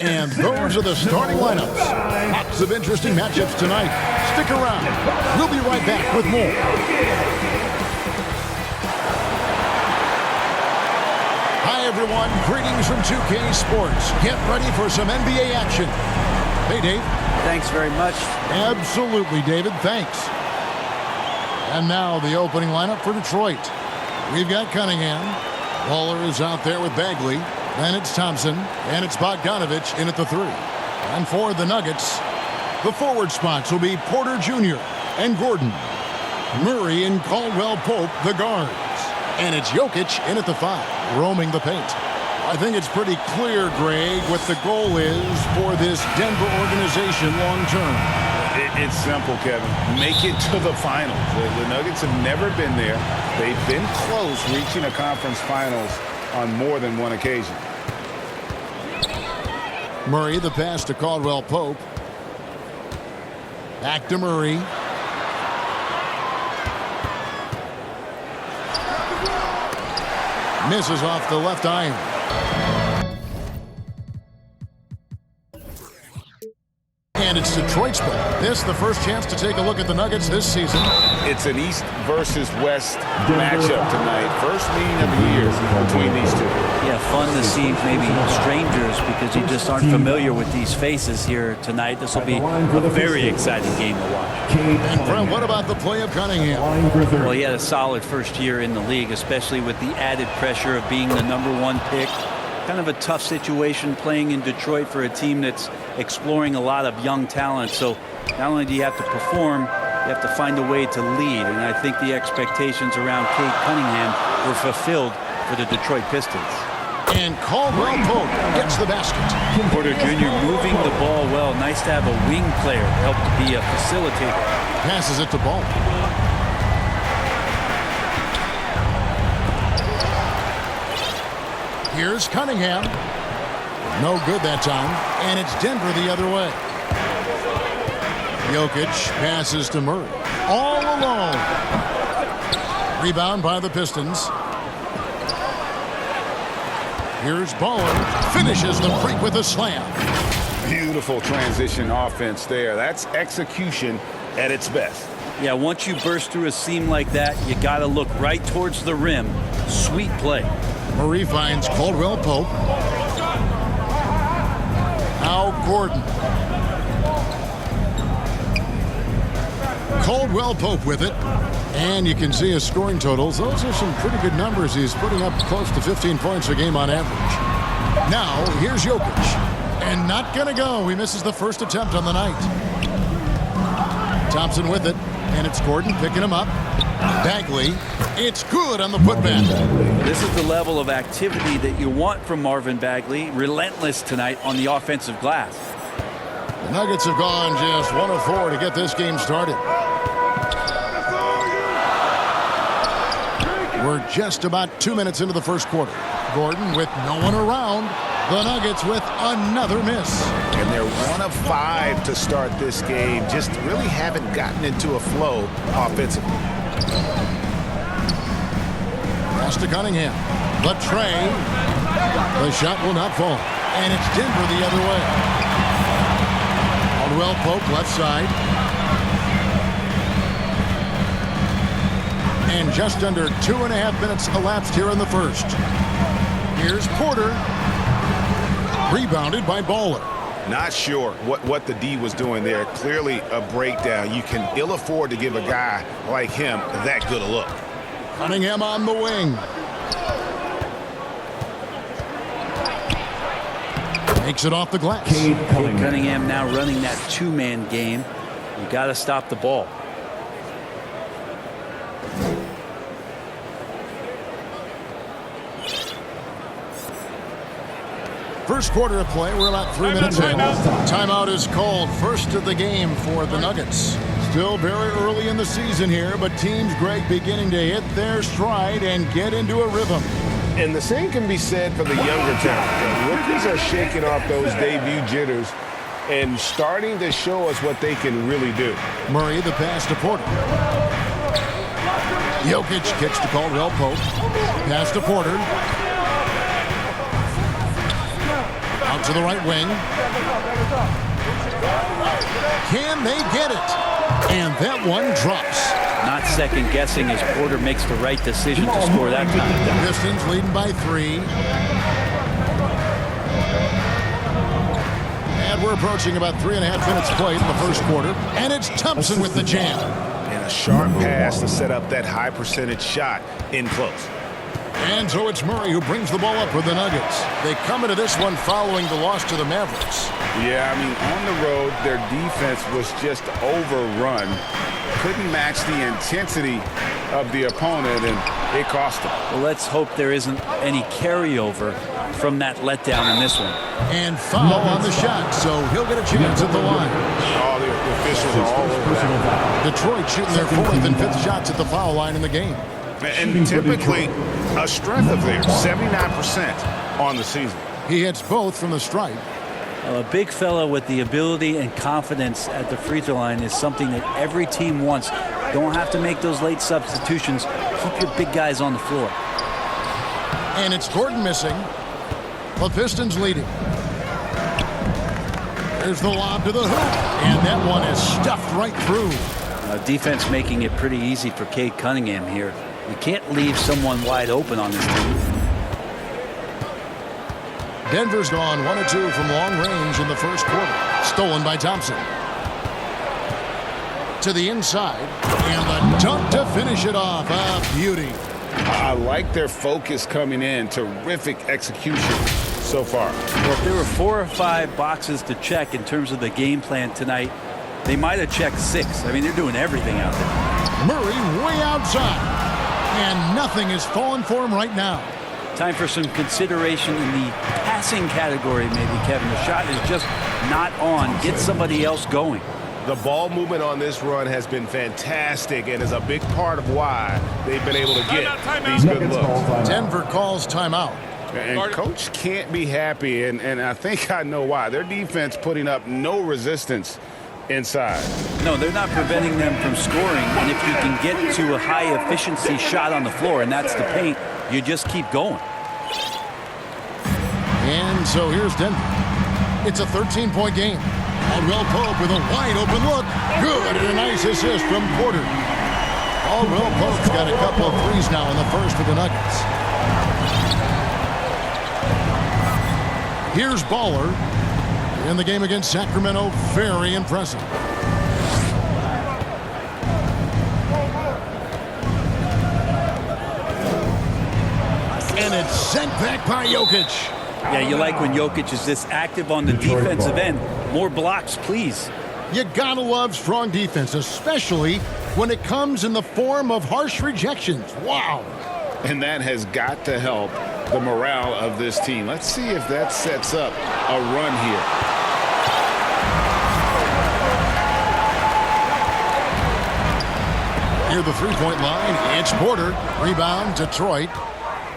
And those are the starting lineups. Lots of interesting matchups tonight. Stick around. We'll be right back with more. Hi, everyone. Greetings from 2K Sports. Get ready for some NBA action. Hey, Dave. Thanks very much. Absolutely, David. Thanks. And now the opening lineup for Detroit. We've got Cunningham. Waller is out there with Bagley. Then it's Thompson. And it's Bogdanovich in at the 3. And for the Nuggets, the forward spots will be Porter Jr. and Gordon. Murray and Caldwell Pope, the guards. And it's Jokic in at the 5, roaming the paint. I think it's pretty clear, Greg, what the goal is for this Denver organization long term. It's simple, Kevin. Make it to the finals. The Nuggets have never been there. They've been close reaching a conference finals on more than one occasion. Murray, the pass to Caldwell Pope. Back to Murray. Misses off the left iron. And it's Detroit's ball. This the first chance to take a look at the Nuggets this season. It's an East versus West matchup tonight. First meeting of the year between these two. Yeah, fun to see maybe strangers because you just aren't familiar with these faces here tonight. This will be a very exciting game to watch. And Brent, what about the play of Cunningham? Well, he had a solid first year in the league, especially with the added pressure of being the #1 pick. Kind of a tough situation playing in Detroit for a team that's exploring a lot of young talent. So not only do you have to perform, you have to find a way to lead. And I think the expectations around Cade Cunningham were fulfilled for the Detroit Pistons. And Caldwell Pope gets the basket. Porter Jr. moving the ball well. Nice to have a wing player help to be a facilitator. Passes it to Ball. Here's Cunningham. No good that time. And it's Denver the other way. Jokic passes to Murray. All alone. Rebound by the Pistons. Here's Baller. Finishes the freak with a slam. Beautiful transition offense there. That's execution at its best. Yeah, once you burst through a seam like that, you got to look right towards the rim. Sweet play. Murray finds Caldwell Pope. Now Gordon. Caldwell Pope with it. And you can see his scoring totals. Those are some pretty good numbers. He's putting up close to 15 points a game on average. Now, here's Jokic. And not going to go. He misses the first attempt on the night. Thompson with it. And it's Gordon picking him up. Bagley. It's good on the putback. This is the level of activity that you want from Marvin Bagley. Relentless tonight on the offensive glass. The Nuggets have gone just 1 of 4 to get this game started. We're just about 2 minutes into the first quarter. Gordon with no one around. The Nuggets with another miss. And they're 1 of 5 to start this game. Just really haven't gotten into a flow offensively. Pass to Cunningham. The tray. The shot will not fall. And it's Denver the other way. Caldwell Pope left side. And just under 2.5 minutes elapsed here in the first. Here's Porter. Rebounded by Baller. Not sure what the D was doing there. Clearly a breakdown. You can ill afford to give a guy like him that good a look. Cunningham on the wing. Makes it off the glass. Cade Cunningham now running that two-man game. You got to stop the ball. First quarter of play. We're about 3 minutes in. Timeout is called. First of the game for the Nuggets. Still very early in the season here, but teams, Greg, beginning to hit their stride and get into a rhythm. And the same can be said for the younger talent. The rookies are shaking off those debut jitters and starting to show us what they can really do. Murray, the pass to Porter. Jokic kicks to Caldwell Pope. Pass to Porter. Out to the right wing. Can they get it? And that one drops. Not second guessing as Porter makes the right decision to score that time. Pistons leading by 3. And we're approaching about 3.5 minutes played in the first quarter. And it's Thompson with the jam. And a sharp pass to set up that high percentage shot in close. And so it's Murray who brings the ball up for the Nuggets. They come into this one following the loss to the Mavericks. Yeah, I mean, on the road, their defense was just overrun. Couldn't match the intensity of the opponent, and it cost them. Well, let's hope there isn't any carryover from that letdown in this one. And foul on the shot, so he'll get a chance at the line. All the officials are all over that. Detroit shooting their 4th and 5th shots at the foul line in the game. And typically a strength of theirs, 79% on the season. He hits both from the stripe. A big fella with the ability and confidence at the free throw line is something that every team wants. Don't have to make those late substitutions. Keep your big guys on the floor. And it's Gordon missing. The Pistons leading. There's the lob to the hoop. And that one is stuffed right through. Defense making it pretty easy for Cade Cunningham here. You can't leave someone wide open on this team. Denver's gone 1 of 2 from long range in the first quarter. Stolen by Thompson. To the inside. And the dunk to finish it off. A beauty. I like their focus coming in. Terrific execution so far. Well, if there were 4 or 5 boxes to check in terms of the game plan tonight, they might have checked 6. I mean, they're doing everything out there. Murray way outside. And nothing is falling for him right now. Time for some consideration in the passing category, maybe, Kevin. The shot is just not on. Get somebody else going. The ball movement on this run has been fantastic and is a big part of why they've been able to get these good looks. Denver calls timeout. And Coach can't be happy, and I think I know why. Their defense putting up no resistance inside. No, they're not preventing them from scoring, and if you can get to a high-efficiency shot on the floor, and that's the paint, you just keep going. And so here's Denver. It's a 13-point game. Caldwell Pope with a wide-open look. Good, and a nice assist from Porter. Caldwell Pope's got a couple of threes now in the first for the Nuggets. Here's Baller. In the game against Sacramento, very impressive. And it's sent back by Jokic. Yeah, you like when Jokic is this active on the defensive end. More blocks, please. You gotta love strong defense, especially when it comes in the form of harsh rejections. Wow. And that has got to help the morale of this team. Let's see if that sets up a run here. Near the three-point line, it's Porter. Rebound, Detroit.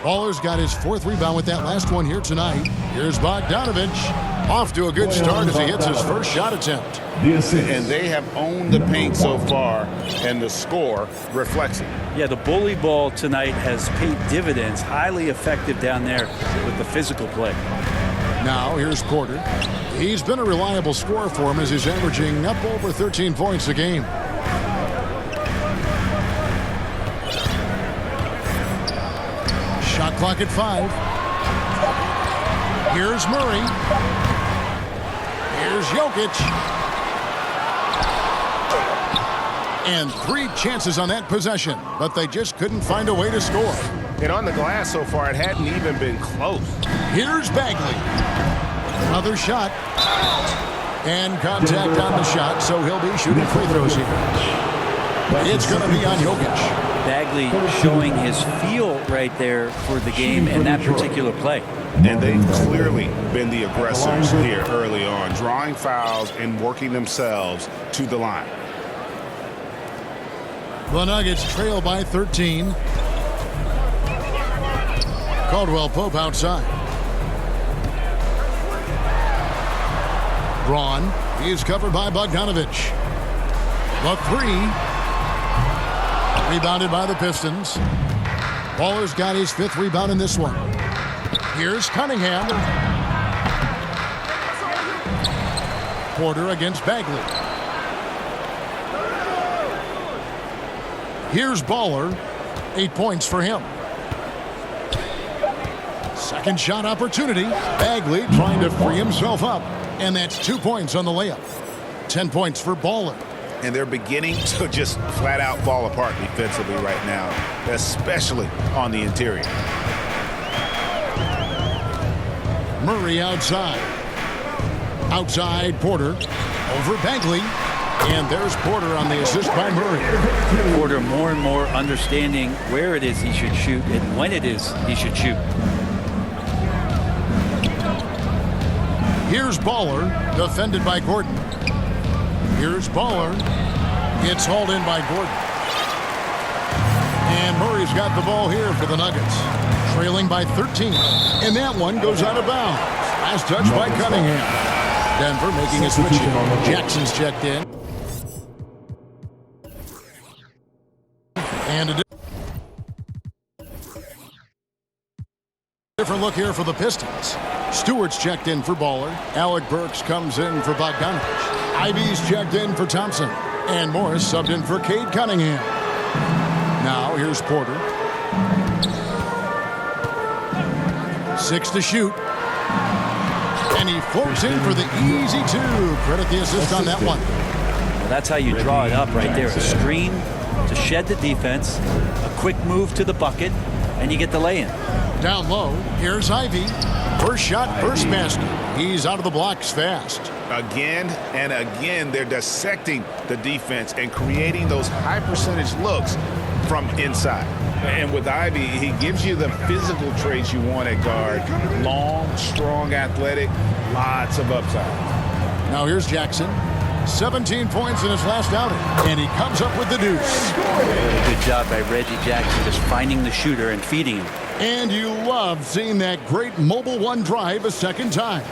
Baller's got his 4th rebound with that last one here tonight. Here's Bogdanovich. Off to a good start as he hits his first shot attempt. And they have owned the paint so far, and the score reflects it. Yeah, the bully ball tonight has paid dividends. Highly effective down there with the physical play. Now here's Porter. He's been a reliable scorer for him as he's averaging up over 13 points a game. Shot clock at 5. Here's Murray. Here's Jokic. And 3 chances on that possession, but they just couldn't find a way to score. And on the glass so far, it hadn't even been close. Here's Bagley. Another shot. And contact on the shot, so he'll be shooting free throws here. It's going to be on Jokic. Bagley showing his feel right there for the game and that particular play. And they've clearly been the aggressors here early on, drawing fouls and working themselves to the line. The Nuggets trail by 13. Caldwell Pope outside. Braun. He is covered by Bogdanovich. The 3. Rebounded by the Pistons. Baller's got his 5th rebound in this one. Here's Cunningham. Porter against Bagley. Here's Baller. 8 points for him. Second shot opportunity. Bagley trying to free himself up. And that's 2 points on the layup. 10 points for Baller. And they're beginning to just flat out fall apart defensively right now, especially on the interior. Murray outside. Outside Porter. Over Bagley. And there's Porter on the assist by Murray. Porter more and more understanding where it is he should shoot and when it is he should shoot. Here's Baller, defended by Gordon. Here's Baller. It's hauled in by Gordon. And Murray's got the ball here for the Nuggets. Trailing by 13. And that one goes out of bounds. Last touch by Cunningham. Denver making a switch in. Jackson's checked in. And a different look here for the Pistons. Stewart's checked in for Baller. Alec Burks comes in for Bogdanovich. Ivy's checked in for Thompson. And Morris subbed in for Cade Cunningham. Now here's Porter. 6 to shoot. And he floats in for the easy 2. Credit the assist on that one. Well, that's how you draw it up right there. A screen to shed the defense, a quick move to the bucket, and you get the lay-in. Down low, here's Ivy. First shot, first basket. He's out of the blocks fast. Again and again, they're dissecting the defense and creating those high percentage looks from inside. And with Ivy, he gives you the physical traits you want at guard. Long, strong, athletic, lots of upside. Now here's Jackson. 17 points in his last outing. And he comes up with the deuce. Good job by Reggie Jackson just finding the shooter and feeding him. And you love seeing that great mobile one drive a second time.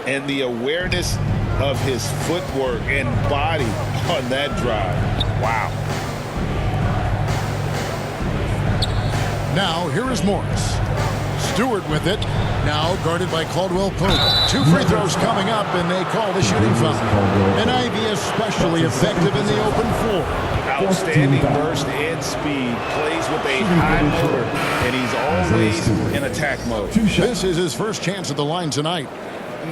And the awareness of his footwork and body on that drive. Wow. Now here is Morris. Stewart with it. Now guarded by Caldwell Pope. 2 free throws coming up, and they call the shooting foul. And Ivy especially effective in the open floor. Outstanding burst and speed. Plays with a high motor, and he's always in attack mode. This is his first chance at the line tonight.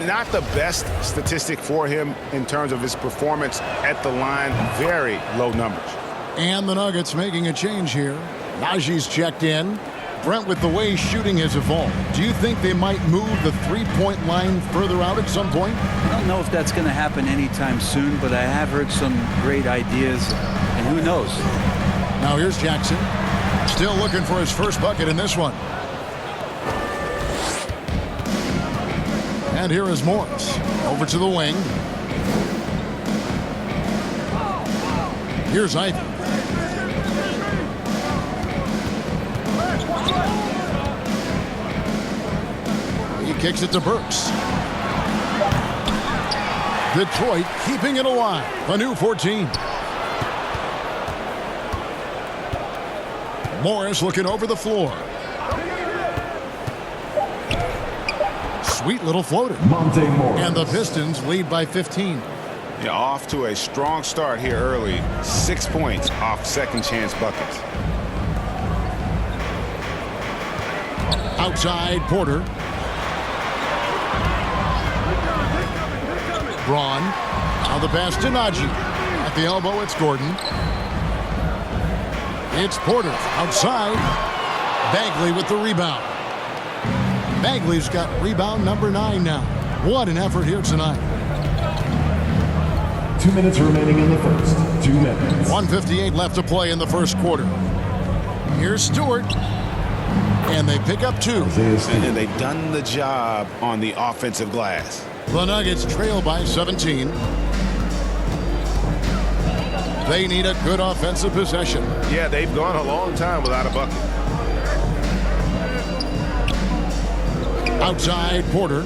Not the best statistic for him in terms of his performance at the line. Very low numbers. And the Nuggets making a change here. Najee's checked in. Brent, with the way shooting has evolved, do you think they might move the three-point line further out at some point? I don't know if that's going to happen anytime soon, but I have heard some great ideas, and who knows? Now here's Jackson. Still looking for his first bucket in this one. And here is Morris. Over to the wing. Here's Ivy. He kicks it to Burks. Detroit keeping it alive. A new 14. Morris looking over the floor. Sweet little floater. And the Pistons lead by 15. Yeah, off to a strong start here early. 6 points off second chance buckets. Outside Porter. Braun. Now the pass to Najee. At the elbow, it's Gordon. It's Porter outside. Bagley with the rebound. Bagley's got rebound number 9 now. What an effort here tonight. 2 minutes remaining in the first. 2 minutes. 1:58 left to play in the first quarter. Here's Stewart. And they pick up 2. And they've done the job on the offensive glass. The Nuggets trail by 17. They need a good offensive possession. Yeah, they've gone a long time without a bucket. Outside Porter.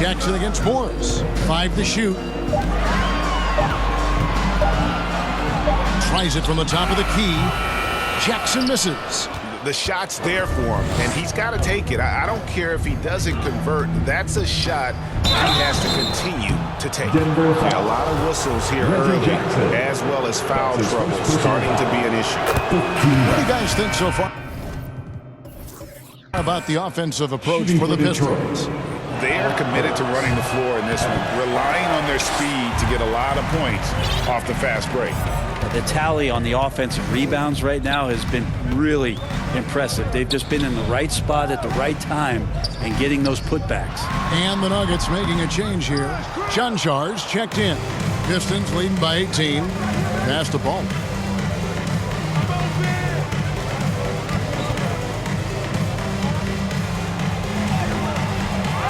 Jackson against Morris. 5 to shoot. Tries it from the top of the key. Jackson misses. The shot's there for him, and he's got to take it. I don't care if he doesn't convert. That's a shot he has to continue to take. A lot of whistles here early, as well as foul trouble starting to be an issue. What do you guys think so far about the offensive approach for the Pistons? They are committed to running the floor in this one, relying on their speed to get a lot of points off the fast break. The tally on the offensive rebounds right now has been really impressive. They've just been in the right spot at the right time and getting those putbacks. And the Nuggets making a change here. Chanchar's checked in. Pistons leading by 18. Pass the ball.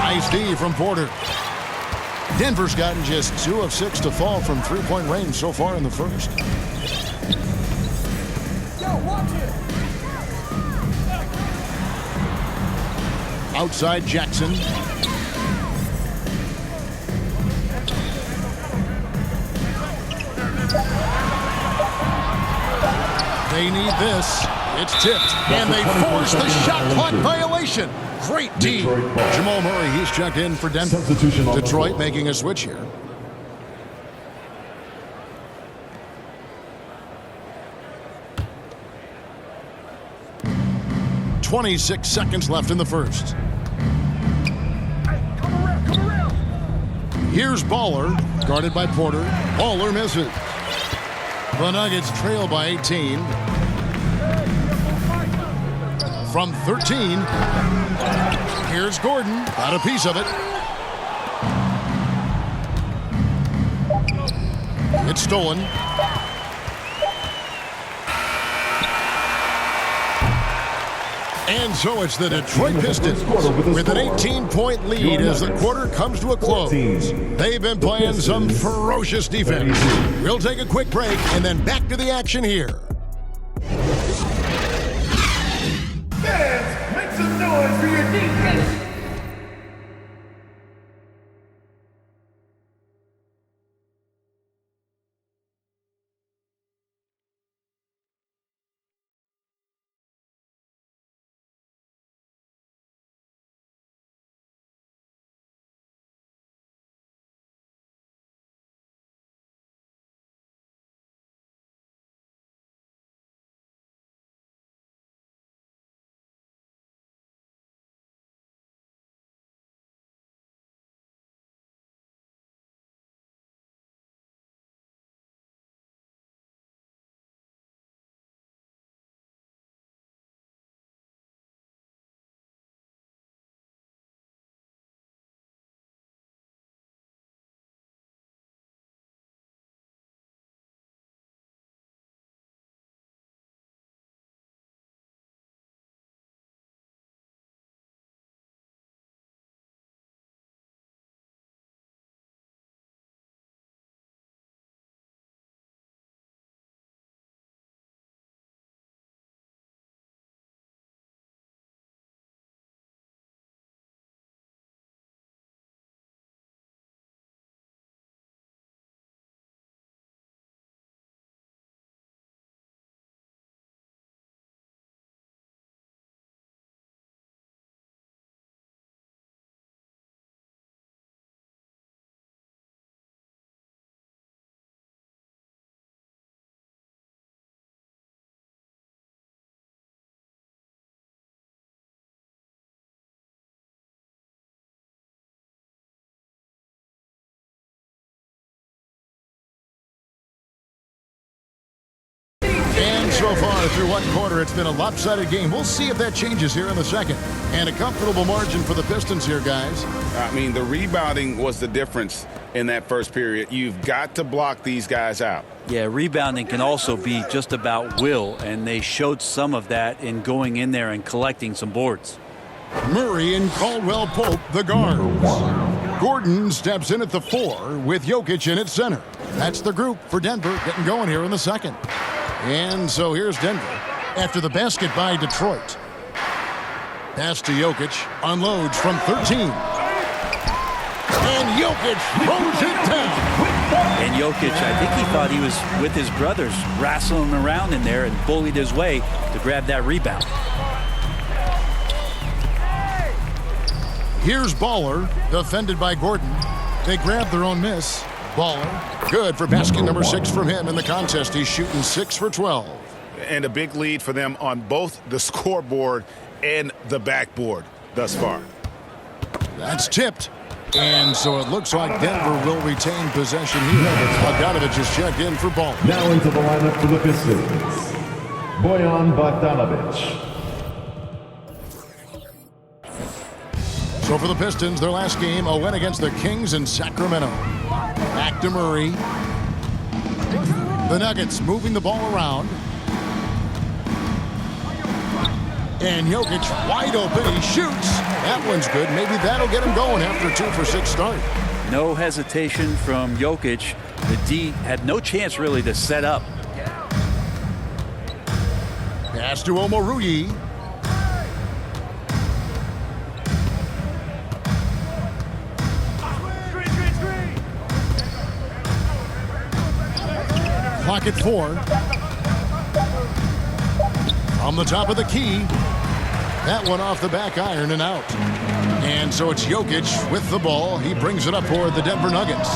Nice D from Porter. Denver's gotten just 2 of 6 to fall from three-point range so far in the first. Outside Jackson. They need this. It's tipped. And they force the shot clock violation. Great D. Jamal Murray, he's checked in for Denver. Detroit making a switch here. .26 seconds left in the first. Here's Baller, guarded by Porter. Baller misses. The Nuggets trail by 18. From 13. Here's Gordon. Got a piece of it. It's stolen. And so it's the Detroit Pistons with an 18-point lead as the quarter comes to a close. They've been playing some ferocious defense. We'll take a quick break and then back to the action here. Fans, make some noise for your defense. And so far through one quarter, it's been a lopsided game. We'll see if that changes here in the second. And a comfortable margin for the Pistons here, guys. I mean, the rebounding was the difference in that first period. You've got to block these guys out. Yeah, rebounding can also be just about will, and they showed some of that in going in there and collecting some boards. Murray and Caldwell Pope, the guards. Gordon steps in at the 4 with Jokic in at center. That's the group for Denver getting going here in the second. And so here's Denver after the basket by Detroit. Pass to Jokic, unloads from 13. And Jokic throws it down. And Jokic, I think he thought he was with his brothers, wrestling around in there and bullied his way to grab that rebound. Here's Baller, defended by Gordon. They grab their own miss. Baller, good for basket number 6 from him in the contest. He's shooting 6 for 12. And a big lead for them on both the scoreboard and the backboard thus far. That's tipped. And so it looks like Denver will retain possession here. Bogdanovich is checked in for ball. Now into the lineup for the Pistons, Bojan Bogdanovich. So for the Pistons, their last game, a win against the Kings in Sacramento. Back to Murray. The Nuggets moving the ball around. And Jokic wide open. He shoots. That one's good. Maybe that'll get him going after a 2 for 6 start. No hesitation from Jokic. The D had no chance really to set up. Pass to Omoruyi. Clock at 4. On the top of the key. That one off the back iron and out. And so it's Jokic with the ball. He brings it up for the Denver Nuggets.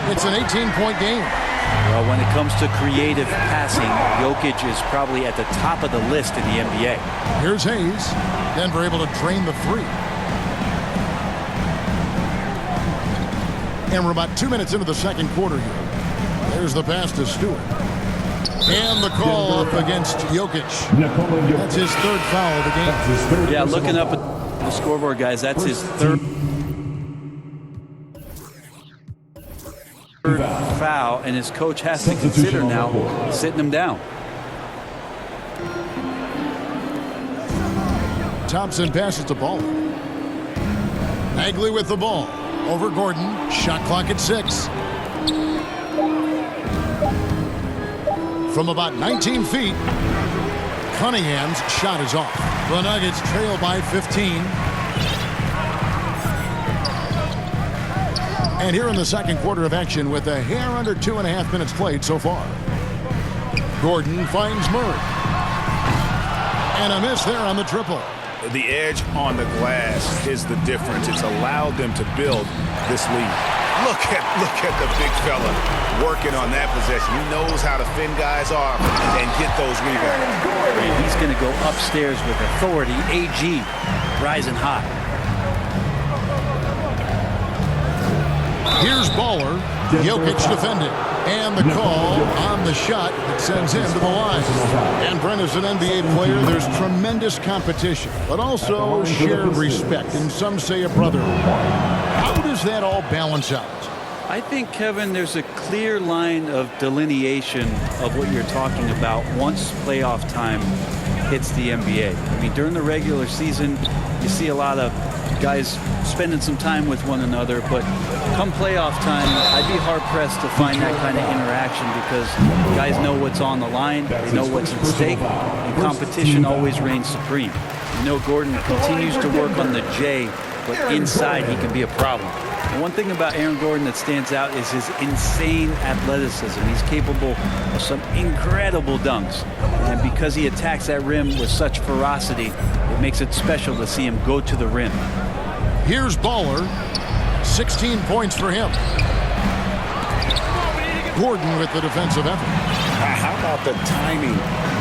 It's an 18-point game. Well, when it comes to creative passing, Jokic is probably at the top of the list in the NBA. Here's Hayes. Denver able to drain the 3. And we're about 2 minutes into the second quarter here. There's the pass to Stewart. And the call up against Jokic. That's his 3rd foul of the game. Yeah, looking up at the scoreboard, guys, that's his 3rd foul, and his coach has to consider now sitting him down. Thompson passes the ball. Bagley with the ball. Over Gordon. Shot clock at 6. From about 19 feet, Cunningham's shot is off. The Nuggets trail by 15. And here in the second quarter of action with a hair under 2.5 minutes played so far. Gordon finds Murray. And a miss there on the triple. The edge on the glass is the difference. It's allowed them to build this lead. Look at the big fella working on that possession. He knows how to fend guys off and get those rebounds. And he's going to go upstairs with authority. AG rising hot. Here's Baller. Jokic defended. And the call on the shot that sends him to the line. And Brent, as an NBA player, there's tremendous competition, but also shared respect, and some say a brotherhood. How does that all balance out? I think, Kevin, there's a clear line of delineation of what you're talking about once playoff time hits the NBA. I mean, during the regular season, you see a lot of guys spending some time with one another, but come playoff time, I'd be hard-pressed to find that kind of interaction because guys know what's on the line, they know what's at stake, and competition always reigns supreme. You know, Gordon continues to work on the J, but inside he can be a problem. And one thing about Aaron Gordon that stands out is his insane athleticism. He's capable of some incredible dunks. And because he attacks that rim with such ferocity, it makes it special to see him go to the rim. Here's Baller. 16 points for him. Gordon with the defensive effort. How about the timing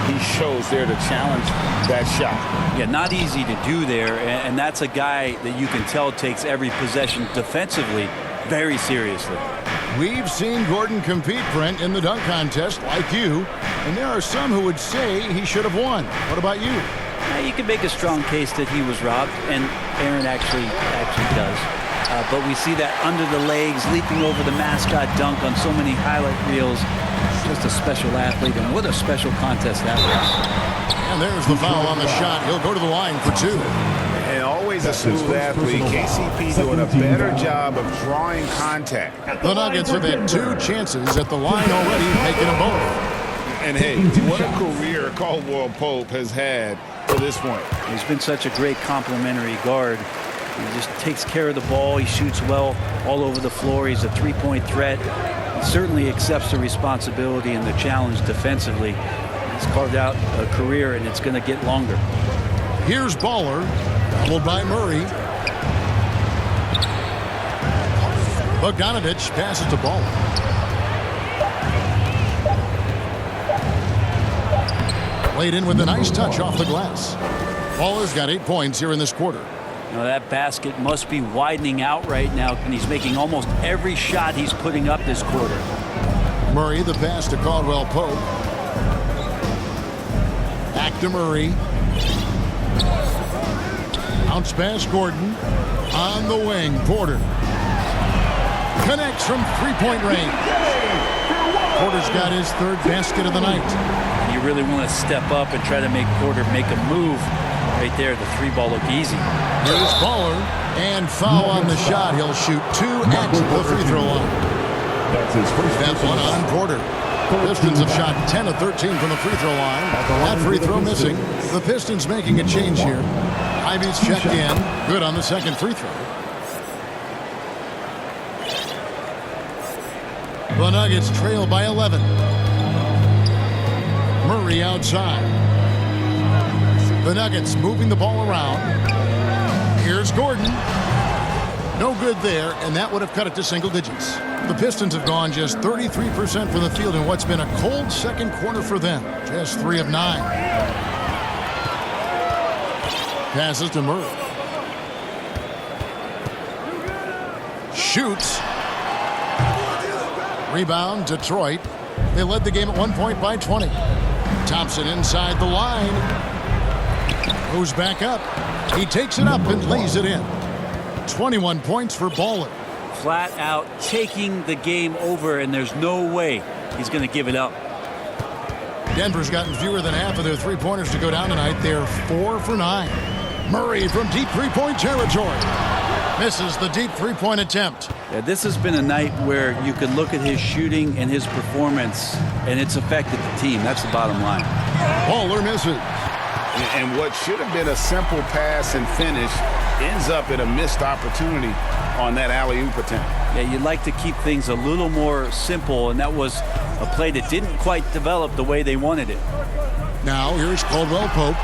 he shows there to challenge that shot? Yeah, not easy to do there, and that's a guy that you can tell takes every possession defensively very seriously. We've seen Gordon compete, Brent, in the dunk contest like you, and there are some who would say he should have won. What about you? You can make a strong case that he was robbed, and Aaron actually does. But we see that under the legs, leaping over the mascot dunk on so many highlight reels. Just a special athlete, and what a special contest that was. And there's the foul on the shot. He'll go to the line for 2. And always a smooth athlete. KCP doing a better job of drawing contact. The Nuggets have had 2 chances at the line already, making them both. And hey, what a career Caldwell Pope has had to this point. He's been such a great complimentary guard. He just takes care of the ball. He shoots well all over the floor. He's a three-point threat. He certainly accepts the responsibility and the challenge defensively. He's carved out a career, and it's going to get longer. Here's Baller, doubled by Murray. Bogdanovich passes to Baller. Laid in with a nice touch off the glass. Baller's got 8 points here in this quarter. Now that basket must be widening out right now, and he's making almost every shot he's putting up this quarter. Murray, the pass to Caldwell Pope. Back to Murray. Bounce pass Gordon. On the wing, Porter. Connects from three-point range. Porter's got his third basket of the night. You really want to step up and try to make Porter make a move. Right there, the three ball looked easy. Here's Baller, and foul on the shot. He'll shoot 2 at the free throw line. That's his first. That one on Porter. Pistons have shot 10 of 13 from the free throw line. That free throw missing. The Pistons making a change here. Ivy's checked in. Good on the second free throw. The Nuggets trail by 11. Murray outside. The Nuggets moving the ball around. Here's Gordon. No good there, and that would have cut it to single digits. The Pistons have gone just 33% from the field in what's been a cold second quarter for them. Just 3 of 9. Passes to Murray. Shoots. Rebound, Detroit. They led the game at 1 point by 20. Thompson inside the line. Goes back up. He takes it up and lays it in. 21 points for Baller. Flat out taking the game over, and there's no way he's going to give it up. Denver's gotten fewer than half of their three-pointers to go down tonight. They're 4 for 9. Murray from deep three-point territory. Misses the deep three-point attempt. Yeah, this has been a night where you can look at his shooting and his performance, and it's affected the team. That's the bottom line. Baller misses. And what should have been a simple pass and finish ends up in a missed opportunity on that alley-oop attempt. Yeah, you'd like to keep things a little more simple, and that was a play that didn't quite develop the way they wanted it. Now here's Caldwell Pope.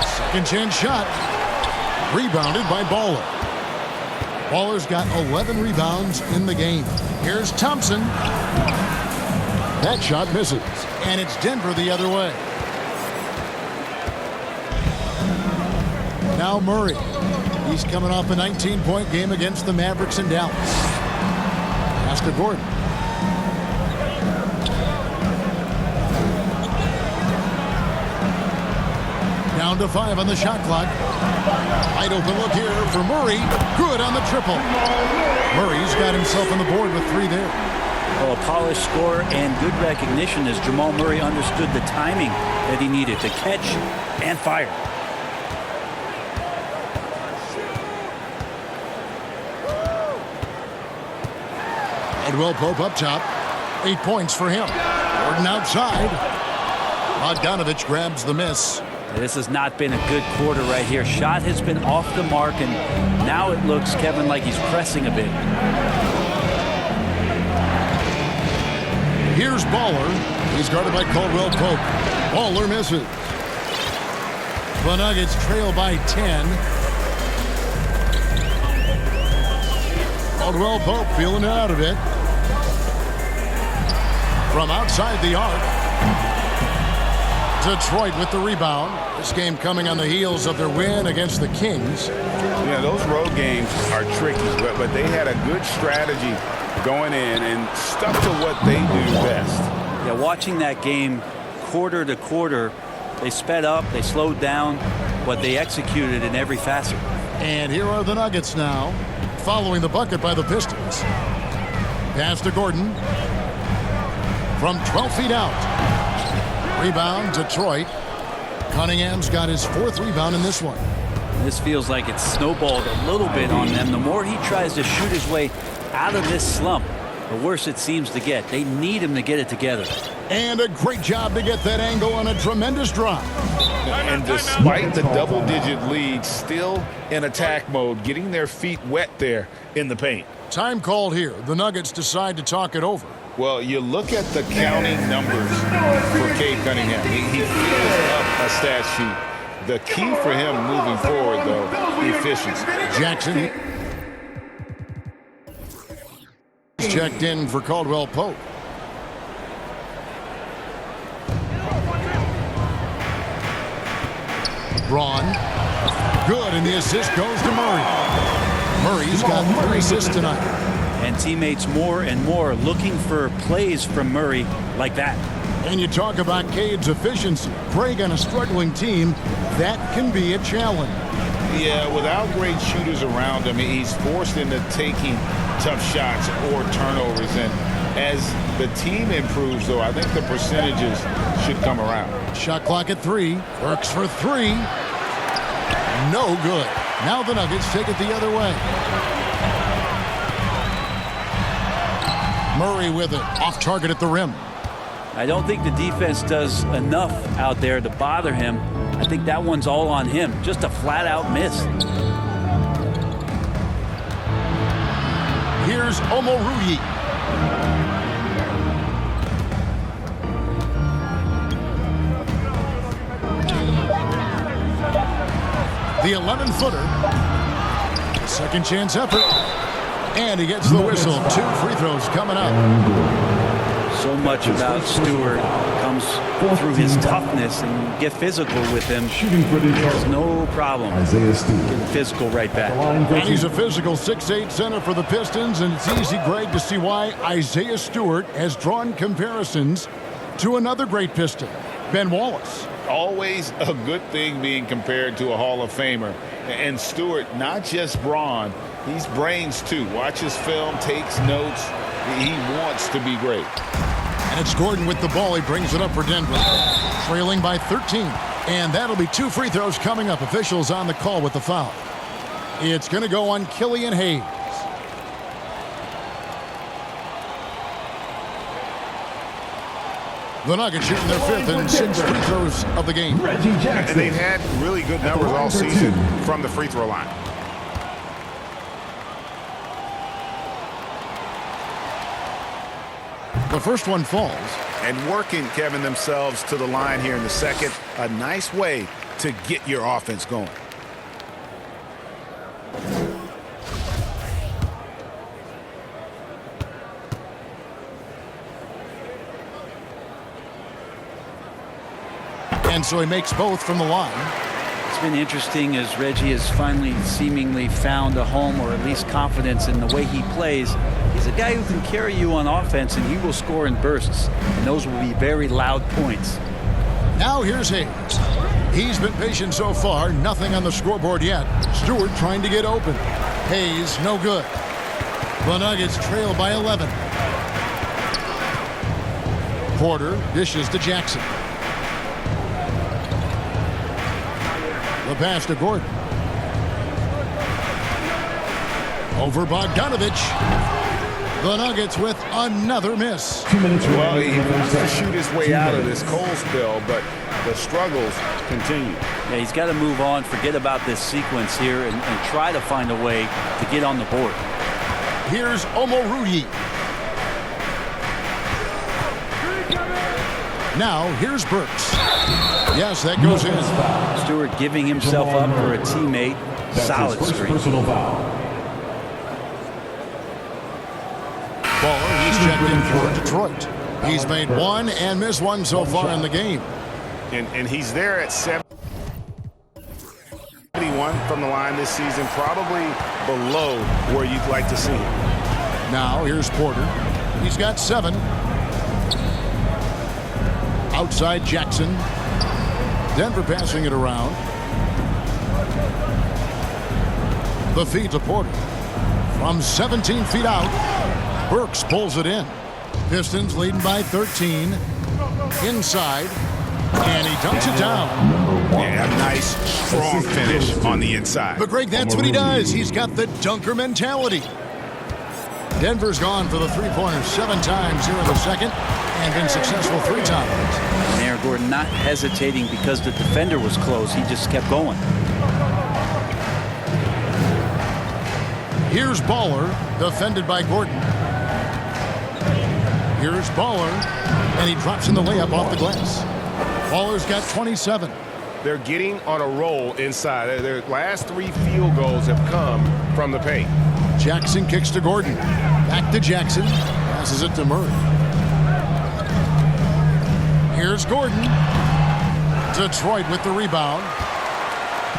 Second chance shot. Rebounded by Baller. Baller's got 11 rebounds in the game. Here's Thompson. That shot misses. And it's Denver the other way. Now Murray. He's coming off a 19-point game against the Mavericks in Dallas. Pass to Gordon. Down to 5 on the shot clock. Wide open look here for Murray. Good on the triple. Murray's got himself on the board with 3 there. Well, a polished score and good recognition as Jamal Murray understood the timing that he needed to catch and fire. Caldwell Pope up top. 8 points for him. Gordon outside. Bogdanovich grabs the miss. This has not been a good quarter right here. Shot has been off the mark, and now it looks, Kevin, like he's pressing a bit. Here's Baller. He's guarded by Caldwell Pope. Baller misses. The Nuggets trail by 10. Caldwell Pope feeling it out of it. From outside the arc. Detroit with the rebound. This game coming on the heels of their win against the Kings. Yeah, those road games are tricky, but they had a good strategy going in and stuck to what they do best. Yeah, watching that game quarter to quarter, they sped up, they slowed down, but they executed in every facet. And here are the Nuggets now, following the bucket by the Pistons. Pass to Gordon. From 12 feet out. Rebound, Detroit. Cunningham's got his 4th rebound in this one. This feels like it's snowballed a little bit on them. The more he tries to shoot his way out of this slump, the worse it seems to get. They need him to get it together. And a great job to get that angle on a tremendous drive. And despite the double-digit lead, still in attack mode, getting their feet wet there in the paint. Time called here. The Nuggets decide to talk it over. Well, you look at the counting numbers for Cade Cunningham. He fills up a stat sheet. The key for him moving forward, though, efficiency. Jackson. checked in for Caldwell Pope. Braun. Good, and the assist goes to Murray. Murray's got 3 assists tonight. And teammates more and more looking for plays from Murray like that. And you talk about Cade's efficiency. Craig on a struggling team, that can be a challenge. Yeah, without great shooters around him, he's forced into taking tough shots or turnovers. And as the team improves, though, I think the percentages should come around. Shot clock at 3. Works for 3. No good. Now the Nuggets take it the other way. Murray with it. Off target at the rim. I don't think the defense does enough out there to bother him. I think that one's all on him. Just a flat-out miss. Here's Omoruyi. The 11-footer. Second chance effort. And he gets the whistle. 2 free throws coming up. So much about Stewart comes through his toughness, and get physical with him. There's no problem getting physical right back. And he's a physical 6'8" center for the Pistons, and it's easy, Greg, to see why Isaiah Stewart has drawn comparisons to another great Piston, Ben Wallace. Always a good thing being compared to a Hall of Famer. And Stewart, not just brawn, he's brains too. Watches film, takes notes. He wants to be great. And it's Gordon with the ball. He brings it up for Denver. Trailing by 13. And that'll be 2 free throws coming up. Officials on the call with the foul. It's going to go on Killian Hayes. The Nuggets shooting their 5th and 6th free throws of the game. And they've had really good numbers all season from the free throw line. The first one falls. And working, Kevin, themselves to the line here in the second. A nice way to get your offense going. And so he makes both from the line. It's been interesting as Reggie has finally seemingly found a home, or at least confidence in the way he plays. He's a guy who can carry you on offense, and he will score in bursts, and those will be very loud points. Now here's Hayes. He's been patient so far. Nothing on the scoreboard yet. Stewart trying to get open. Hayes, no good. The Nuggets trail by 11. Porter dishes to Jackson. The pass to Gordon. Over Bogdanovich. The Nuggets with another miss. 2 minutes Well, remaining. he wants to shoot his way out of this cold spell, but the struggles continue. Yeah, he's got to move on, forget about this sequence here, and try to find a way to get on the board. Here's Omoruyi. Now here's Burks. Yes, that goes in. Stewart giving himself up for a teammate. Solid That's his first screen. personal foul. Baller, he's checked in for Detroit. He's made 1 and missed 1 so far in the game. And he's there at 71 from the line this season, probably below where you'd like to see him. Now here's Porter. He's got 7. Outside Jackson. Denver passing it around. The feed to Porter. From 17 feet out. Burks pulls it in. Pistons leading by 13. Inside. And he dunks it down. Yeah, a nice, strong finish on the inside. But Greg, that's what he does. He's got the dunker mentality. Denver's gone for the three-pointer 7 times here in the second and been successful 3 times. And Aaron Gordon not hesitating because the defender was close. He just kept going. Here's Baller, defended by Gordon. Here's Baller, and he drops in the layup off the glass. Baller's got 27. They're getting on a roll inside. Their last 3 field goals have come from the paint. Jackson kicks to Gordon. Back to Jackson. Passes it to Murray. Here's Gordon. Detroit with the rebound.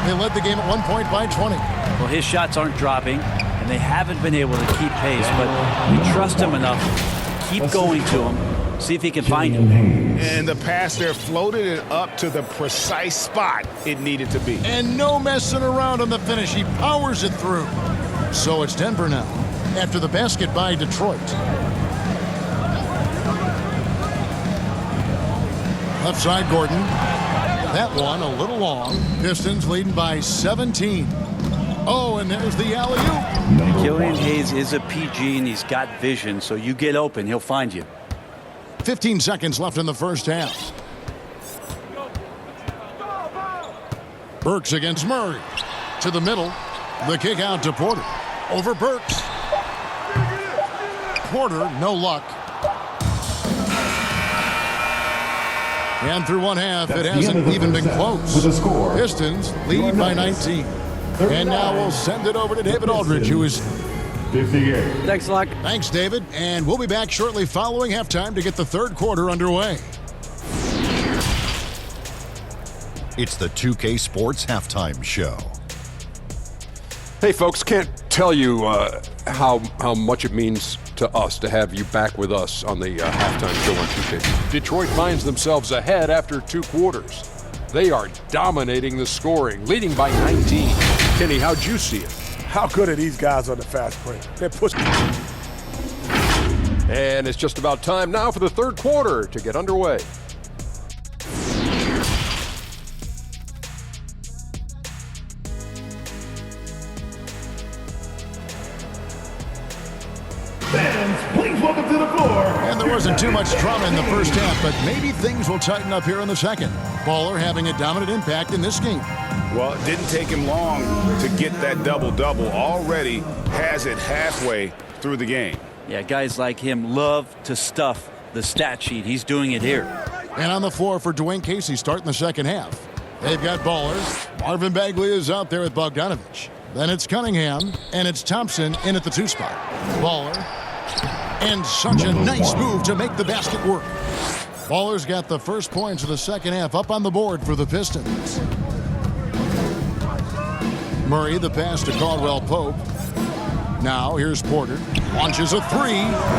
They led the game at 1 point by 20. Well, his shots aren't dropping, and they haven't been able to keep pace, but we trust him enough to keep going to him, see if he can find him. And the pass there floated it up to the precise spot it needed to be. And no messing around on the finish. He powers it through. So it's Denver now after the basket by Detroit. Left side, Gordon. That one a little long. Pistons leading by 17. Oh, and there's the alley-oop. Killian Hayes is a PG, and he's got vision, so you get open, he'll find you. 15 seconds left in the first half. Burks against Murray. To the middle. The kick out to Porter. Over Burks. Porter, no luck. And through one half, it hasn't even been close. With a score, Pistons lead by 19. And now we'll send it over to David Aldridge, who is 58. Thanks, Luck. Thanks, David. And we'll be back shortly following halftime to get the third quarter underway. It's the 2K Sports Halftime Show. Hey, folks, can't tell you how much it means to us to have you back with us on the halftime show on 2K. Detroit finds themselves ahead after 2 quarters. They are dominating the scoring, leading by 19. Kenny, how'd you see it? How good are these guys on the fast break? They're pushing. And it's just about time now for the third quarter to get underway. Fans, please welcome to the floor. And there wasn't too much drama in the first half, but maybe things will tighten up here in the second. Baller having a dominant impact in this game. Well, it didn't take him long to get that double-double. Already has it halfway through the game. Yeah, guys like him love to stuff the stat sheet. He's doing it here. And on the floor for Dwayne Casey starting the second half. They've got Ballers. Marvin Bagley is out there with Bogdanovich. Then it's Cunningham, and it's Thompson in at the 2 spot. Baller. And such a nice move to make the basket work. Baller's got the first points of the second half up on the board for the Pistons. Murray, the pass to Caldwell Pope. Now here's Porter. Launches a 3.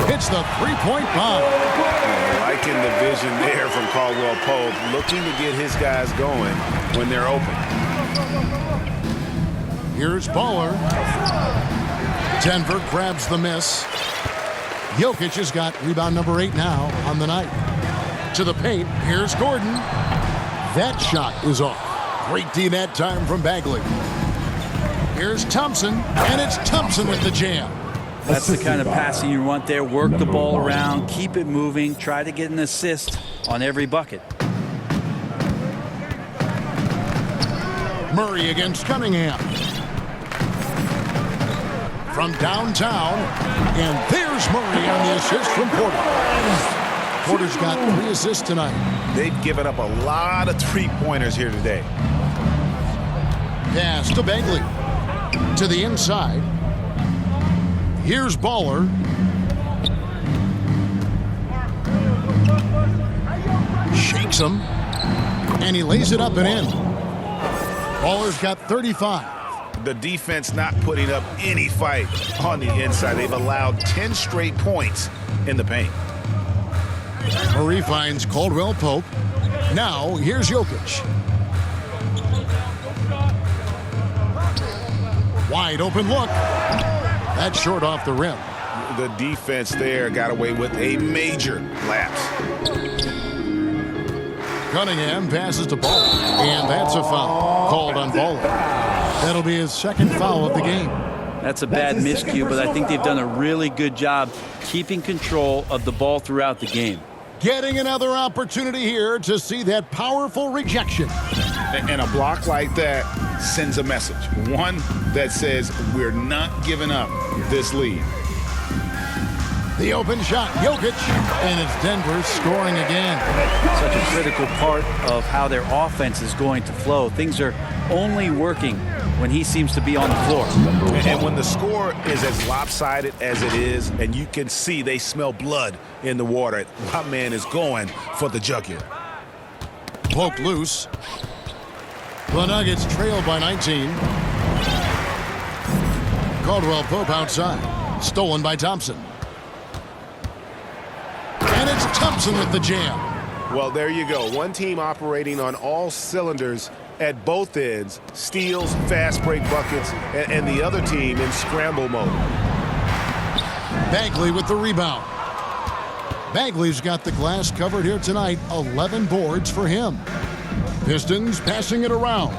Hits the three-point bomb. Liking the vision there from Caldwell Pope, looking to get his guys going when they're open. Here's Baller. Denver grabs the miss. Jokic has got rebound number 8 now on the night. To the paint, here's Gordon. That shot is off. Great D that time from Bagley. Here's Thompson, and it's Thompson with the jam. That's the kind of passing you want there. Work the ball around, keep it moving, try to get an assist on every bucket. Murray against Cunningham. From downtown, and there's Murray on the assist from Porter. Porter's got 3 assists tonight. They've given up a lot of three-pointers here today. Pass to Bagley. To the inside. Here's Baller. Shakes him. And he lays it up and in. Baller's got 35. The defense not putting up any fight on the inside. They've allowed 10 straight points in the paint. Murray finds Caldwell Pope. Now, here's Jokic. Wide open look. That's short off the rim. The defense there got away with a major lapse. Cunningham passes to Baller. And that's a foul called on Baller. That'll be his second foul of the game. That's a bad miscue, but I think they've done a really good job keeping control of the ball throughout the game. Getting another opportunity here to see that powerful rejection. And a block like that sends a message. One that says we're not giving up this lead. The open shot, Jokic, and it's Denver scoring again. Such a critical part of how their offense is going to flow. Things are only working when he seems to be on the floor. And when the score is as lopsided as it is, and you can see they smell blood in the water, my man is going for the jugular. Poked loose. The Nuggets trail by 19. Caldwell Pope outside. Stolen by Thompson. And it's Thompson with the jam. Well, there you go. One team operating on all cylinders at both ends. Steals, fast break buckets, and the other team in scramble mode. Bagley with the rebound. Bagley's got the glass covered here tonight. 11 boards for him. Pistons passing it around.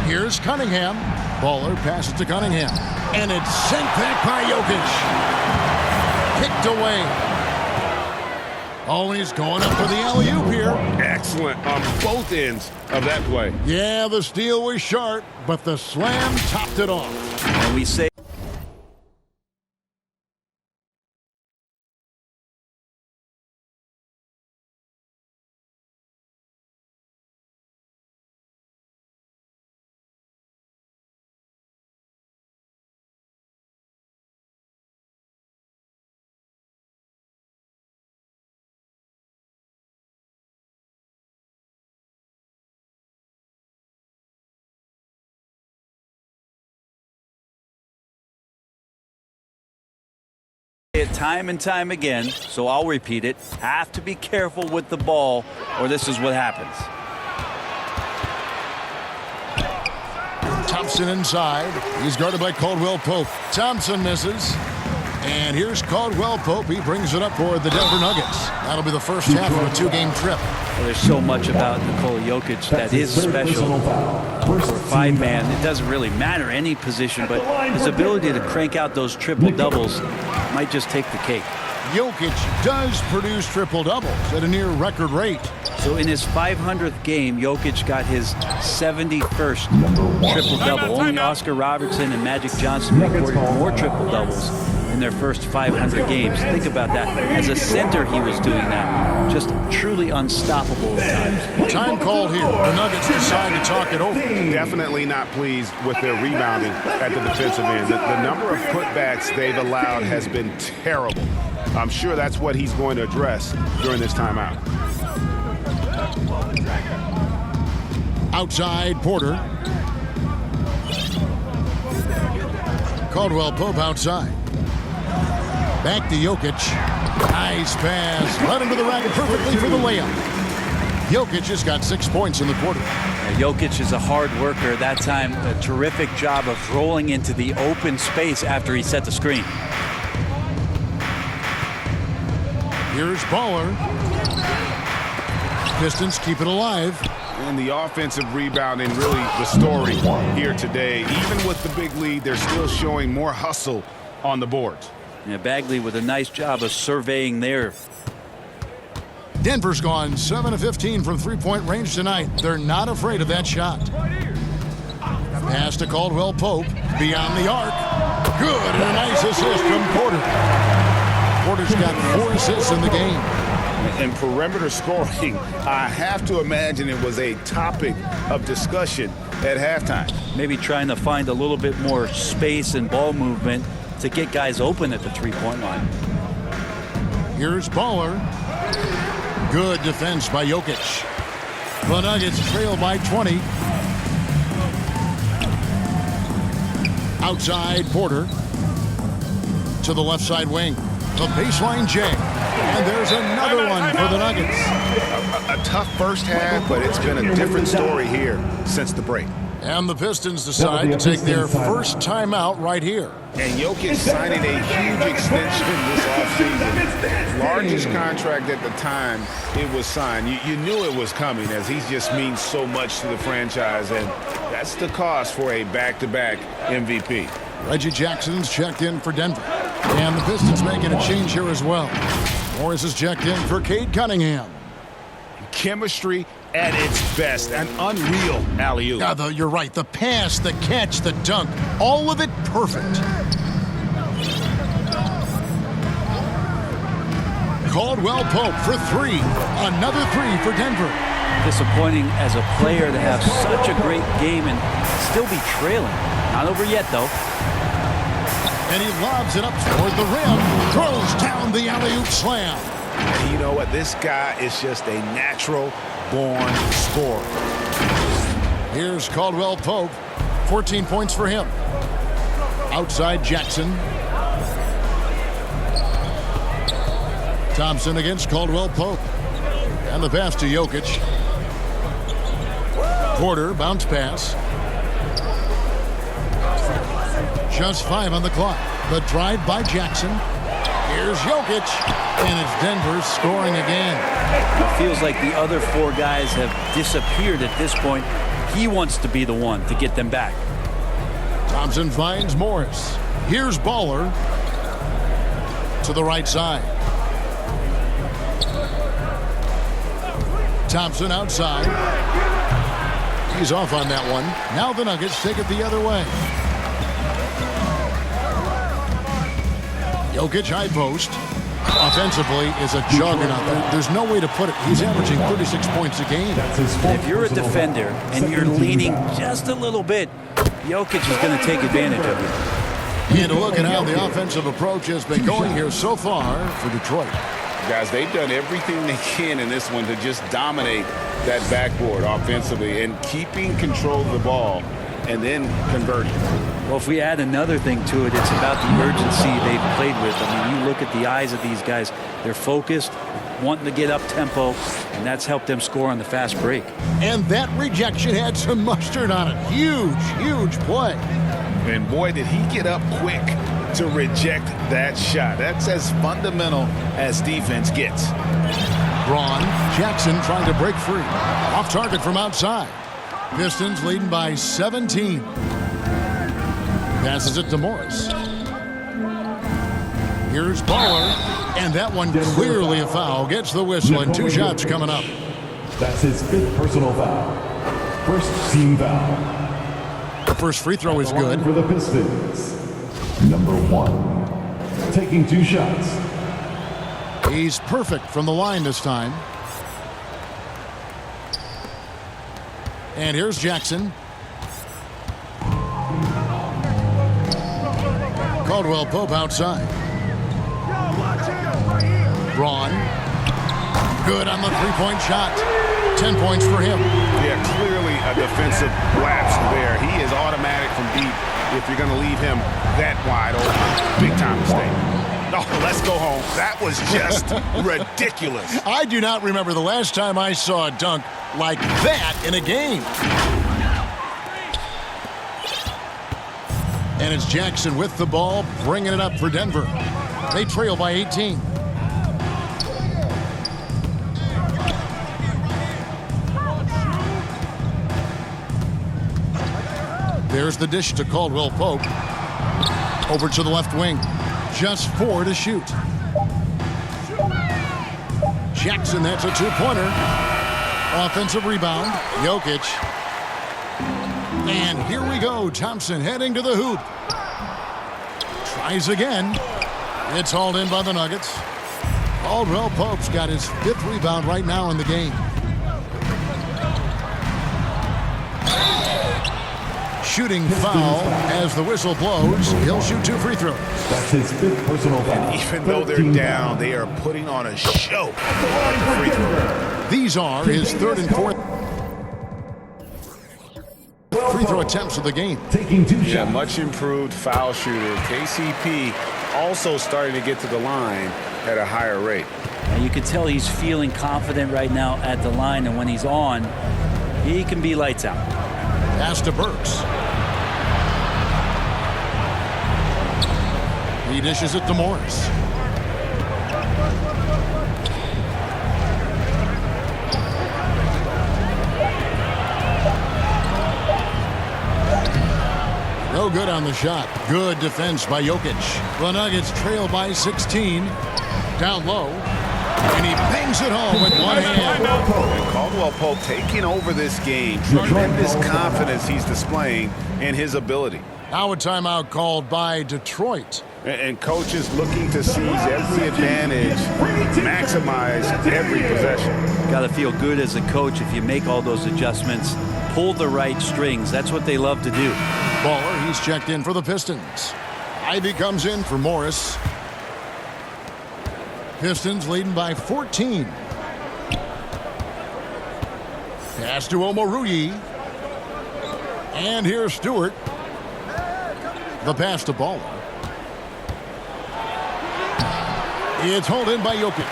Here's Cunningham. Baller passes to Cunningham. And it's sent back by Jokic. Kicked away. Oh, he's going up for the alley-oop here. Excellent on both ends of that play. Yeah, the steal was sharp, but the slam topped it off. And we say it time and time again, so I'll repeat it. Have to be careful with the ball, or this is what happens. Thompson inside. He's guarded by Caldwell Pope. Thompson misses. And here's Caldwell Pope. He brings it up for the Denver Nuggets. That'll be the first half of a two-game trip. Well, there's so much about Nikola Jokic that is special. For five-man, it doesn't really matter any position, but his ability to crank out those triple-doubles might just take the cake. Jokic does produce triple-doubles at a near record rate. So in his 500th game, Jokic got his 71st triple-double. Only Oscar Robertson and Magic Johnson recorded more triple-doubles in their first 500 games. Think about that. As a center, he was doing that. Just truly unstoppable at times. Time called here. The Nuggets decide to talk it over. Definitely not pleased with their rebounding at the defensive end. The number of putbacks they've allowed has been terrible. I'm sure that's what he's going to address during this timeout. Outside, Porter. Caldwell Pope outside. Back to Jokic. Nice pass. Led him to the rack perfectly for the layup. Jokic has got 6 points in the quarter. Jokic is a hard worker. At that time, a terrific job of rolling into the open space after he set the screen. Here's Baller. Pistons keep it alive. And the offensive rebounding really the story here today. Even with the big lead, they're still showing more hustle on the boards. Yeah, Bagley with a nice job of surveying there. Denver's gone 7 of 15 from three-point range tonight. They're not afraid of that shot. Pass to Caldwell Pope. Beyond the arc. Good, and a nice assist from Porter. Porter's got 4 assists in the game. And perimeter scoring, I have to imagine it was a topic of discussion at halftime. Maybe trying to find a little bit more space and ball movement to get guys open at the three-point line. Here's Baller. Good defense by Jokic. The Nuggets trail by 20. Outside, Porter. To the left side wing. The baseline J. And there's another one for the Nuggets. A tough first half, but it's been a different story here since the break. And the Pistons decide to take their first timeout right here. And Jokic signing a huge extension this offseason. Largest contract at the time it was signed. You knew it was coming, as he just means so much to the franchise, and that's the cost for a back-to-back MVP. Reggie Jackson's checked in for Denver. And the Pistons making a change here as well. Morris is checked in for Cade Cunningham. Chemistry at its best. An unreal alley-oop. Yeah, you're right. The pass, the catch, the dunk, all of it perfect. Caldwell Pope for 3. Another 3 for Denver. Disappointing as a player to have such a great game and still be trailing. Not over yet, though. And he lobs it up toward the rim. Throws down the alley-oop slam. And you know what? This guy is just a natural-born scorer. Here's Caldwell Pope. 14 points for him. Outside Jackson. Thompson against Caldwell Pope. And the pass to Jokic. Porter, bounce pass. Just 5 on the clock. The drive by Jackson. Here's Jokic. And it's Denver scoring again. It feels like the other 4 guys have disappeared at this point. He wants to be the one to get them back. Thompson finds Morris. Here's Baller. To the right side. Thompson outside. He's off on that one. Now the Nuggets take it the other way. Jokic high post. Offensively is a juggernaut. There's no way to put it. He's averaging 36 points a game. If you're a defender and you're leaning just a little bit, Jokic is going to take advantage of you. And a look at how the offensive approach has been going here so far for Detroit. Guys, they've done everything they can in this one to just dominate that backboard offensively and keeping control of the ball and then converting. Well, if we add another thing to it, it's about the urgency they've played with. I mean, you look at the eyes of these guys. They're focused, wanting to get up tempo, and that's helped them score on the fast break. And that rejection had some mustard on it. Huge, huge play. And boy, did he get up quick to reject that shot. That's as fundamental as defense gets. Braun, Jackson trying to break free. Off target from outside. Pistons leading by 17. Passes it to Morris. Here's Baller. And that one clearly a foul. Gets the whistle and 2 shots coming up. That's his 5th personal foul. First team foul. The first free throw is good. For the Pistons. Number 1. Taking 2 shots. He's perfect from the line this time. And here's Jackson. Caldwell Pope outside. Braun. Good on the 3-point shot. 10 points for him. Yeah, clearly a defensive lapse there. He is automatic from deep if you're going to leave him that wide open. Big time mistake. Oh, let's go home. That was just ridiculous. I do not remember the last time I saw a dunk like that in a game. And it's Jackson with the ball, bringing it up for Denver. They trail by 18. There's the dish to Caldwell Pope. Over to the left wing. Just 4 to shoot. Jackson, that's a 2-pointer. Offensive rebound. Jokic. And here we go. Thompson heading to the hoop. Tries again. It's hauled in by the Nuggets. Caldwell Pope's got his 5th rebound right now in the game. Shooting foul as the whistle blows. He'll shoot 2 free throws. That's his 5th personal foul. And even though they're down, they are putting on a show at the free throw. These are his 3rd and 4th free throw attempts of the game. Taking 2 shots. Yeah, much improved foul shooter. KCP also starting to get to the line at a higher rate. And you can tell he's feeling confident right now at the line, and when he's on, he can be lights out. Pass to Burks. He dishes it to Morris. No good on the shot. Good defense by Jokic. The Nuggets trail by 16. Down low. And he bangs it home with one hand. And Caldwell Pope taking over this game. Tremendous confidence he's displaying in his ability. Now a timeout called by Detroit. And coaches looking to seize every advantage, maximize every possession. Got to feel good as a coach if you make all those adjustments, pull the right strings. That's what they love to do. Baller, he's checked in for the Pistons. Ivy comes in for Morris. Pistons leading by 14. Pass to Omoruyi. And here's Stewart. The pass to Baller. It's hauled in by Jokic.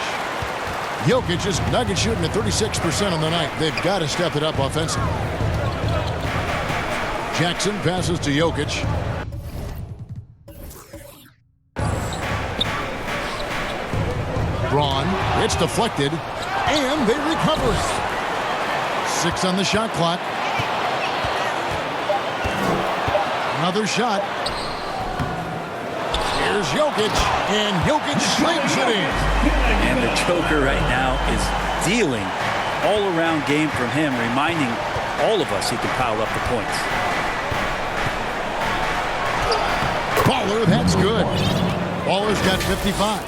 Jokic is nugget shooting at 36% on the night. They've got to step it up offensively. Jackson passes to Jokic. Braun, it's deflected, and they recover it. 6 on the shot clock. Another shot. Here's Jokic, and Jokic slams it in. And the Joker right now is dealing all-around game from him, reminding all of us he can pile up the points. Baller, that's good. Baller's got 55.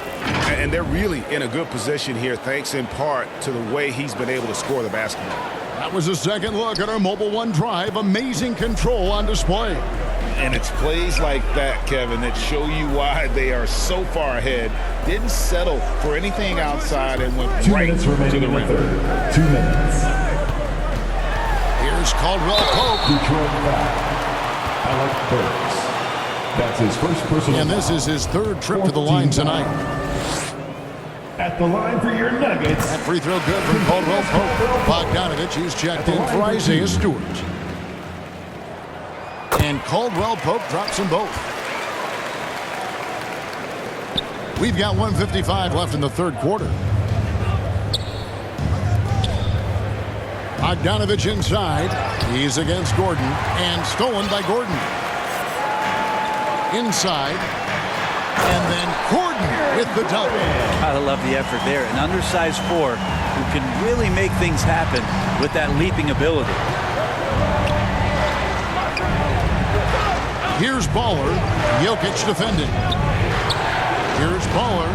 And they're really in a good position here, thanks in part to the way he's been able to score the basketball. That was a second look at our Mobile One drive. Amazing control on display. And it's plays like that, Kevin, that show you why they are so far ahead. Didn't settle for anything outside and went right to the rim. 2 minutes. Here's Caldwell Pope. Detroit foul. Alec Burks. That's his first personal And this is his third trip to the line tonight. At the line for your Nuggets. That free throw good from Caldwell Pope. Bogdanovich, he's checked in for Isaiah Stewart. And Caldwell Pope drops them both. We've got 1:55 left in the third quarter. Bogdanovich inside. He's against Gordon. And stolen by Gordon. Inside. And then Gordon with the double. Gotta love the effort there. An undersized 4 who can really make things happen with that leaping ability. Here's Baller. Jokic defending. Here's Baller.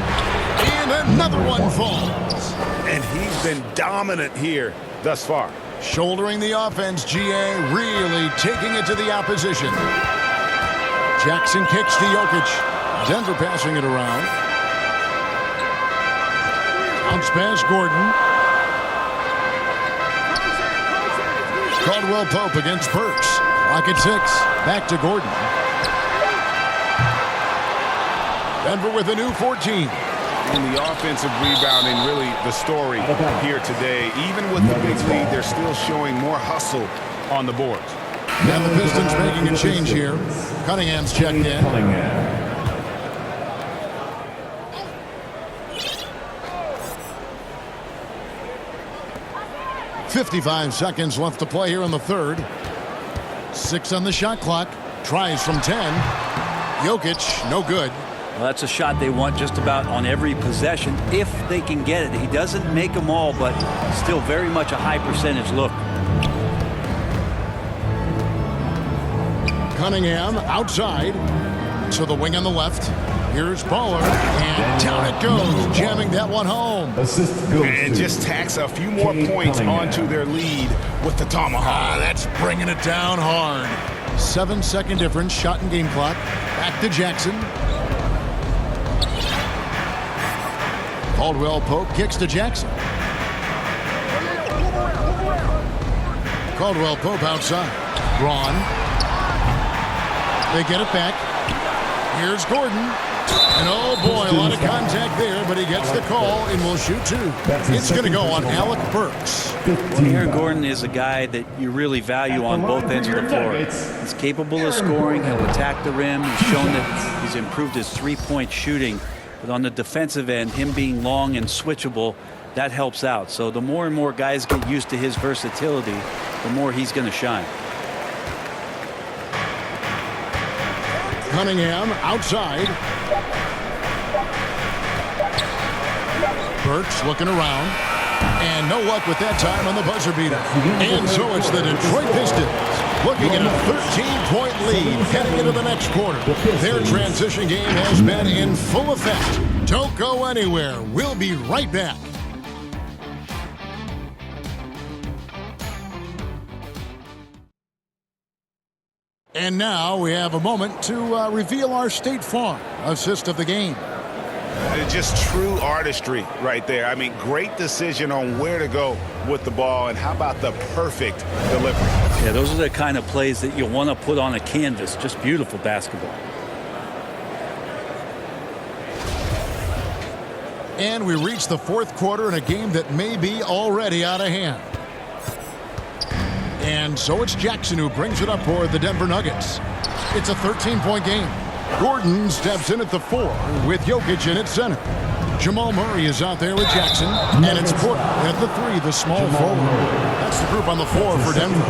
And another one falls. And he's been dominant here thus far. Shouldering the offense, GA really taking it to the opposition. Jackson kicks to Jokic. Denver passing it around. Bounce pass Gordon. Caldwell Pope against Burks. Clock at 6. Back to Gordon. Denver with a new 14. And the offensive rebounding really the story here today. Even with the big lead, they're still showing more hustle on the boards. Now the Pistons making a change here. Cunningham's checked in. 55 seconds left to play here in the third. 6 on the shot clock. Tries from 10. Jokic, no good. Well, that's a shot they want just about on every possession if they can get it. He doesn't make them all, but still very much a high percentage look. Cunningham outside to the wing on the left. Here's Baller, and down it goes, jamming that one home. Assist goes And just tacks a few more points onto their lead with the tomahawk. That's bringing it down hard. 7-second difference, shot and game clock. Back to Jackson. Caldwell Pope kicks to Jackson. Caldwell Pope outside. Braun. They get it back. Here's Gordon. And oh boy, a lot of contact there, but he gets the call and will shoot 2. It's going to go on Alec Burks. Aaron Gordon is a guy that you really value on both ends of the floor. He's capable of scoring. He'll attack the rim. He's shown that he's improved his three-point shooting. But on the defensive end, him being long and switchable, that helps out. So the more and more guys get used to his versatility, the more he's going to shine. Cunningham outside. Burks looking around. And no luck with that time on the buzzer beater. And so it's the Detroit Pistons looking at a 13-point lead heading into the next quarter. Their transition game has been in full effect. Don't go anywhere. We'll be right back. And now we have a moment to reveal our State Farm assist of the game. Just true artistry right there. I mean, great decision on where to go with the ball, and how about the perfect delivery? Yeah, those are the kind of plays that you want to put on a canvas. Just beautiful basketball. And we reach the fourth quarter in a game that may be already out of hand. And so it's Jackson who brings it up for the Denver Nuggets. It's a 13-point game. Gordon steps in at the 4 with Jokic in at center. Jamal Murray is out there with Jackson. And it's Porter at the 3, the small forward. That's the group on the floor for Denver.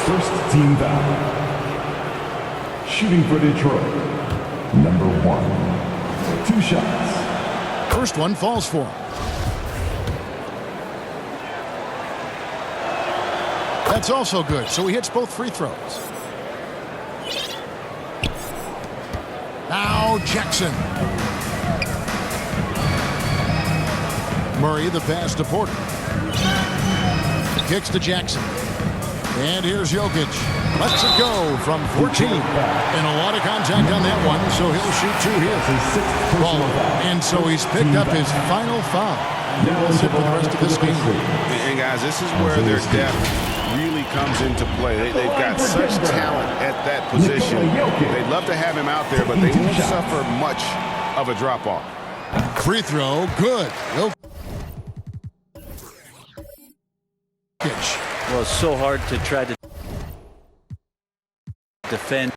First team foul. Shooting for Detroit. Number 1. 2 shots. First one falls for him. That's also good, so he hits both free throws. Now Jackson. Murray the pass to Porter. Kicks to Jackson. And here's Jokic. Lets it go from 14. And a lot of contact on that one, so he'll shoot 2 here. And so he's picked up his final foul. And he'll sit for the rest of this game. And guys, this is where their depth really comes into play. They've got such talent at that position. They'd love to have him out there, but they won't suffer much of a drop-off. Free throw, good. Well, it's so hard to try to defend